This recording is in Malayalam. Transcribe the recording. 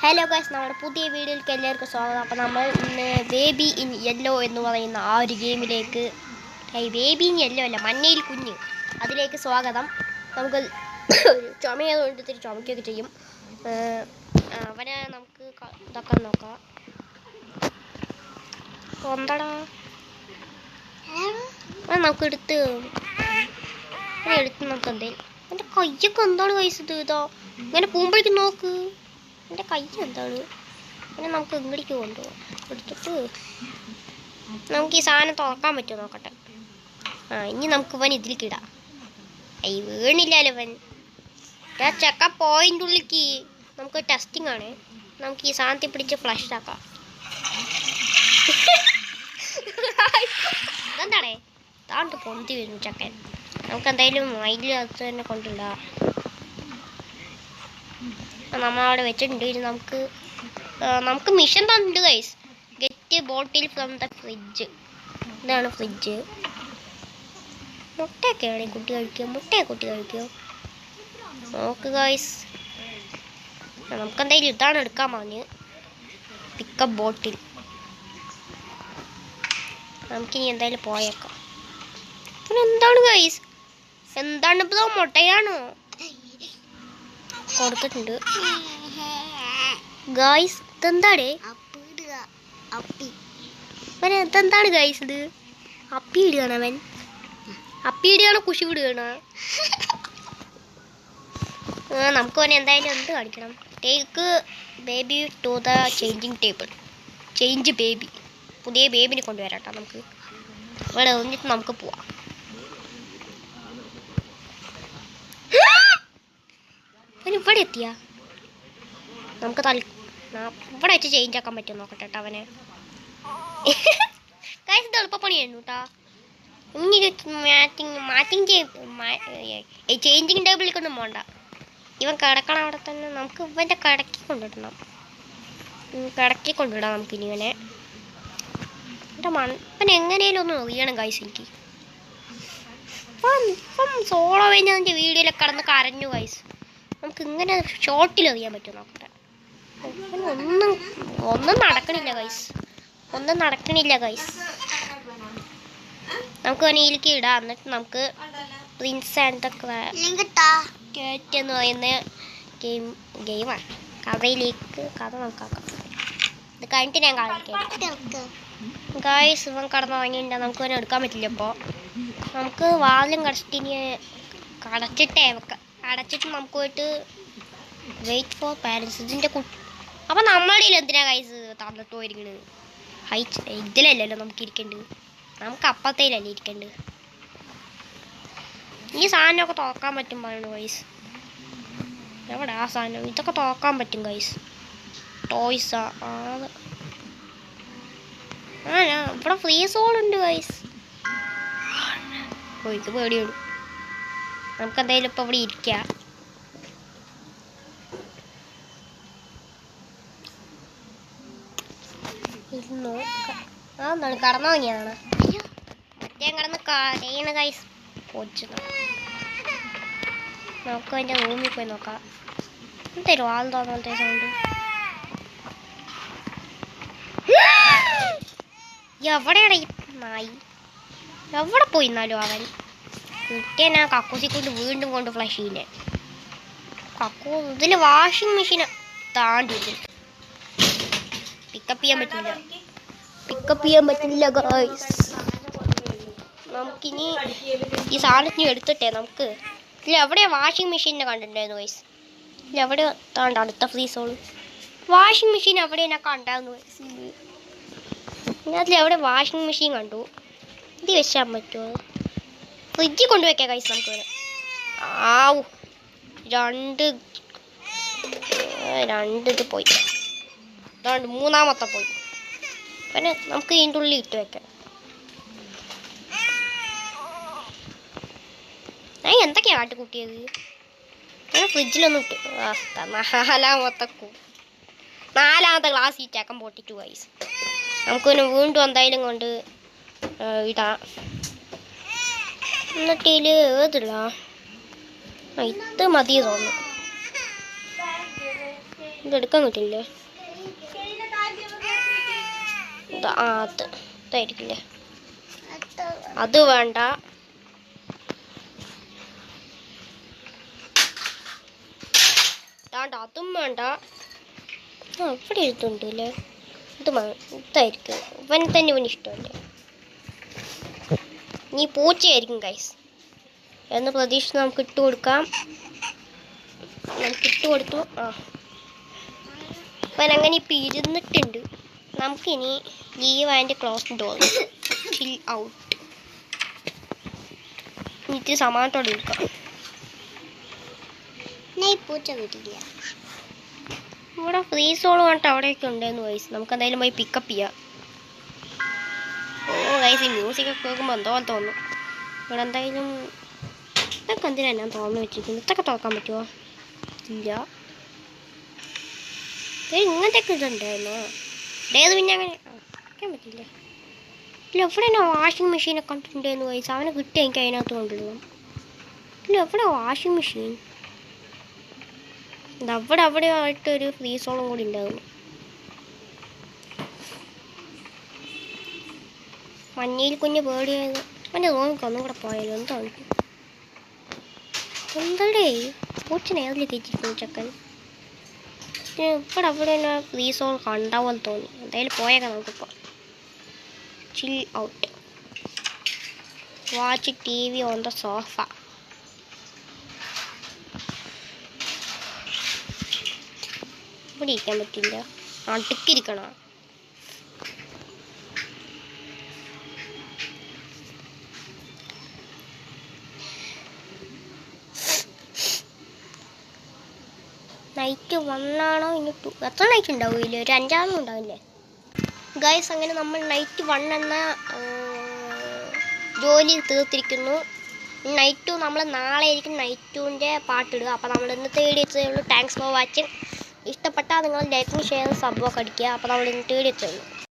ഹലോ ഗൈസ്, നമ്മുടെ പുതിയ വീഡിയോയിലേക്ക് എല്ലാവർക്കും സ്വാഗതം. അപ്പോൾ നമ്മൾ ഇന്ന് ബേബി ഇൻ യെല്ലോ എന്ന് പറയുന്ന ആ ഒരു ഗെയിമിലേക്ക്, ബേബി ഇൻ യെല്ലോ അല്ല, മഞ്ഞയിൽ കുഞ്ഞ്, അതിലേക്ക് സ്വാഗതം. നമുക്ക് ചുമയാതുകൊണ്ട് ഇത്തിരി ചുമക്കുകയൊക്കെ ചെയ്യും. അവനെ നമുക്ക് ഇതൊക്കെ നോക്കാം. എന്താടാ നമുക്ക് എടുത്ത് നമുക്ക് എന്തേലും. എൻ്റെ കയ്യൊക്കെ എന്താണ് ഗൈസ് ഇതോ ഇങ്ങനെ പോകുമ്പോഴേക്കും നോക്ക്. എൻ്റെ കൈ എന്താണ് പിന്നെ നമുക്ക് ഇങ്ങോട്ടേക്ക് കൊണ്ടുപോകാം. എടുത്തിട്ട് നമുക്ക് ഈ സാധനം തുറക്കാൻ പറ്റുമോ നോക്കട്ടെ. ഇനി നമുക്ക് ഇവൻ ഇതിലേക്ക് ഇടാം. വീണില്ലല്ലോ ഇവൻ. ചെക്ക പോയിൻ്റെ ഉള്ളിലേക്ക്. നമുക്ക് ടെസ്റ്റിംഗ് ആണ്. നമുക്ക് ഈ സാധനത്തിൽ പിടിച്ച് ഫ്ലഷ് ആക്കാം. ഇതെന്താണേ താണ്ട് പൊന്തി വരുന്നു ചക്കൻ. നമുക്ക് എന്തായാലും മൈലിൽ അത് തന്നെ കൊണ്ടിടാം. നമ്മളവിടെ വെച്ചിട്ടുണ്ട്. നമുക്ക് മിഷൻ തന്നിട്ടുണ്ട് guys. Get bottle from the fridge. ഇതാണ് ഫ്രിഡ്ജ്. മുട്ടയൊക്കെയാണ് കുട്ടി കഴിക്കുക. കുട്ടി കഴിക്കുക. നോക്ക് ഗൈസ്, നമുക്കെന്തായാലും ഇതാണ് എടുക്കാൻ പറഞ്ഞ്. പിക്കപ്പ് ബോട്ടിൽ. നമുക്കിനി എന്തായാലും പോയേക്കാം. പിന്നെ എന്താണ് ഗൈസ്, എന്താണ് ഇപ്പോൾ മുട്ടയാണോ കൊടുത്തിട്ടുണ്ട് ഗൈസ്? ഇതെന്താണ് ഇതെന്താണ് ഗൈസ്? ഇത് അപ്പി ഇടുകയാണ് അവൻ. അപ്പി ഇടുകയാണോ കുശി വിടുകയാണോ? നമുക്ക് അവനെ എന്തായാലും എന്ത് കാണിക്കണം. Take baby to the changing table. Change baby. പുതിയ ബേബിനെ കൊണ്ടുവരാട്ടോ. നമുക്ക് ഇവിടെ വന്നിട്ട് നമുക്ക് പോവാം. ഇവിടെ എത്തിയ നമുക്ക് ഇവിടെ വെച്ച് ചേഞ്ച് ആക്കാൻ പറ്റും നോക്കട്ടെ കേട്ടോ അവനെ. ഗൈസ് ഇത് എളുപ്പപ്പണിയായിരുന്നു കേട്ടോ. ഇനി ചേഞ്ചിങ് ടേബിളിലേക്കൊന്നും പോകണ്ട. ഇവൻ കിടക്കണം അവിടെ തന്നെ. നമുക്ക് ഇവൻ്റെ കിടക്കി കൊണ്ടിടണം. നമുക്കിനി ഇവനെ. ഇവൻ എങ്ങനെയാലും ഒന്ന് അറിയണം ഗൈസ് എനിക്ക്. ഇപ്പം സോളോ കഴിഞ്ഞ അതിൻ്റെ വീഡിയോയിലൊക്കെ കടന്ന് കരഞ്ഞു ഗൈസ്. നമുക്ക് ഇങ്ങനെ ഷോർട്ടിൽ അറിയാൻ പറ്റും നോക്കട്ടെ. ഒന്നും നടക്കണില്ല ഗൈസ്. നമുക്ക് വേണമെങ്കിലേക്ക് ഇടാം. എന്നിട്ട് നമുക്ക് പ്രിൻസ് ആൻഡ് ദ ക്യാറ്റ് എന്ന് പറയുന്ന ഗെയിമാണ്. കഥ നമുക്കാക്കാം. ഇത് കഴിഞ്ഞിട്ട് ഞാൻ കാണിക്കാം ഗൈസ്. ഇവൻ കടന്ന് വാങ്ങിയിട്ടുണ്ട്. നമുക്ക് ഇവനെ എടുക്കാൻ പറ്റില്ല. ഇപ്പോൾ നമുക്ക് വാലും അടച്ചിട്ട് നമുക്ക് പോയിട്ട് വെയിറ്റ് ഫോർ പാരൻസ്. ഇതിൻ്റെ അപ്പം നമ്മളുടെ എന്തിനാ ഗൈസ് തന്നിട്ട് പോയിരിക്കണത്? ഇതിലല്ലല്ലോ നമുക്ക് ഇരിക്കേണ്ടത്. നമുക്ക് അപ്പത്തേലല്ലേ ഇരിക്കേണ്ടത്. ഈ സാധനമൊക്കെ തുറക്കാൻ പറ്റും പറയണു ഗൈസ്. എവിടെ ആ സാധനം? ഇതൊക്കെ തുറക്കാൻ പറ്റും ഗൈസ്. ടോയ്സാ ഇവിടെ ഫ്രീ സോൾ ഉണ്ട് ഗൈസ്. ഇത് പേടിയുള്ളൂ. നമുക്കെന്തായാലും ഇപ്പം ഇവിടെ ഇരിക്കാം. എന്താണ് കടന്നു വാങ്ങിയതാണ്. ഞാൻ കടന്ന് കരയണ ഗൈസ്. പോച്ചത്. നമുക്ക് അതിൻ്റെ റൂമിൽ പോയി നോക്കാം. തരും ആൾ തോന്നത്തെ സൗണ്ട്. എവിടെയാണ് ഈ നായി? എവിടെ പോയിന്നാലും അവൻ കിട്ടിയ ഞാൻ കക്കൂസി കൊണ്ട് വീണ്ടും കൊണ്ട് ഫ്ലഷ് ചെയ്യില്ലേ. ഇതിൽ വാഷിംഗ് മെഷീൻ താണ്ടി പിക്കപ്പ് ചെയ്യാൻ പറ്റില്ല ഗൈസ്. നമുക്കിനി ഈ സാധനത്തിന് എടുത്തിട്ടേ നമുക്ക് എവിടെയാ വാഷിംഗ് മെഷീനെ കണ്ടിട്ടുണ്ടായിരുന്നു ഗൈസ്. എവിടെ താണ്ട് അടുത്ത ഫ്രീസോള് വാഷിംഗ് മെഷീൻ എവിടെ ഞാൻ കണ്ടായിരുന്നു ഗൈസ്. അതിലെവിടെ വാഷിംഗ് മെഷീൻ കണ്ടു. ഇത് വെച്ചാൽ പറ്റുമോ? ഫ്രിഡ്ജിൽ കൊണ്ടുവയ്ക്കാം ഗൈസ്. നമുക്ക് രണ്ട് ഇത് പോയി. അതുകൊണ്ട് മൂന്നാമത്തെ പോയി. പിന്നെ നമുക്ക് ഇതിൻ്റെ ഉള്ളിൽ ഇട്ട് വെക്കാം. എന്തൊക്കെയാ കാട്ടിക്കൂട്ടിയത്? ഞാൻ ഫ്രിഡ്ജിലൊന്നും ഇട്ട് നാലാമത്തെ ഗ്ലാസ് ഈ ചക്കൻ പൊട്ടിട്ടു ഗൈസ്. നമുക്ക് പിന്നെ വീണ്ടും എന്തായാലും കൊണ്ട് ഇടാം. എന്നിട്ട് ഇതിൽ ഏതില്ല ഇത് മതി തോന്നുന്നു. ഇത് എടുക്കാൻ കിട്ടില്ലേ? ഇതായിരിക്കില്ലേ? അത് വേണ്ട. അതും വേണ്ട. ഇവിടെ എഴുതുന്നുണ്ട് അല്ലേ? ഇതായിരിക്കും. ഇവൻ തന്നെ ഇവന് ഇഷ്ടമല്ലേ? നീ പൂച്ചയായിരിക്കും ഗൈസ് എന്ന് പ്രതീക്ഷിച്ച് നമുക്ക് ഇട്ട് കൊടുക്കാം. നമുക്ക് ഇട്ട് കൊടുത്തു. അവൻ അങ്ങനെ ഇപ്പം ഇരുന്നിട്ടുണ്ട്. നമുക്കിനി leave and close door, chill out. എനിക്ക് സമാനത്തോടെ എടുക്കാം. പൂച്ച വരില്ല. ഇവിടെ ഫ്രീ സോൺ പറഞ്ഞിട്ട് അവിടെയൊക്കെ ഉണ്ടായിരുന്നു ഗൈസ്. നമുക്ക് എന്തായാലും പോയി പിക്കപ്പ് ചെയ്യാം. ഗൈസ്, ഈ മ്യൂസിക് ഒക്കെ കേൾക്കുമ്പോൾ എന്തോ തോന്നും. ഇവിടെ എന്തായാലും ഇതൊക്കെ എന്തിനാണ് ഞാൻ തുറന്ന് വെച്ചിരിക്കുന്നത്? ഇതൊക്കെ തുറക്കാൻ പറ്റുമോ? ഇല്ല. ഇങ്ങനത്തെയൊക്കെ ഇതുണ്ടായിരുന്നോ? ഏത് പിന്നെ അങ്ങനെ വയ്ക്കാൻ പറ്റില്ലേ? ഇല്ല, എവിടെ ഞാൻ വാഷിംഗ് മെഷീനൊക്കെ കണ്ടിട്ടുണ്ടായിരുന്നു ഗൈസ്. അവനെ കിട്ടി എനിക്ക് അതിനകത്ത് കൊണ്ടുവരണം. ഇല്ല, എവിടെ വാഷിംഗ് മെഷീൻ? അവിടെ ആയിട്ടൊരു ഫ്രീ സോണും കൂടി ഉണ്ടായിരുന്നു. മഞ്ഞയിൽ കുഞ്ഞ് പേടിയായത് അവൻ്റെ തോന്നിക്ക് ഒന്നും കൂടെ പോയാലോ? എന്താടേ പൂച്ച നേരിൽ കയറ്റിരിക്കുന്നു ചക്കൻ. അവിടെ തന്നെ ഫ്രീ സോൺ കണ്ട പോലെ തോന്നി. എന്തായാലും പോയേക്കാം നമുക്കിപ്പോൾ. Chill out. Watch TV on the sofa. ഇവിടെ ഇരിക്കാൻ പറ്റില്ല, അടുക്കിരിക്കണം. നൈറ്റ് 1 ആണോ ഇനി 2? എത്ര നൈറ്റ് ഉണ്ടാവില്ലേ? ഒരു 5 ഉണ്ടാവില്ലേ ഗൈസ്? അങ്ങനെ നമ്മൾ നൈറ്റ് 1 എന്ന ജോലി തീർത്തിരിക്കുന്നു. നൈറ്റ് 2 നമ്മൾ നാളെ ആയിരിക്കും നൈറ്റ് 2ൻ്റെ പാട്ടിടുക. അപ്പോൾ നമ്മൾ ഇന്ന് തേടിയതേ ഉള്ളൂ. Thanks for watching. ഇഷ്ടപ്പെട്ടാൽ നിങ്ങൾ ലൈക്കും ഷെയറും സബ്ബൊക്കെ അടിക്കുക. അപ്പോൾ നമ്മൾ ഇന്ന് തേടിയതേ ഉള്ളൂ.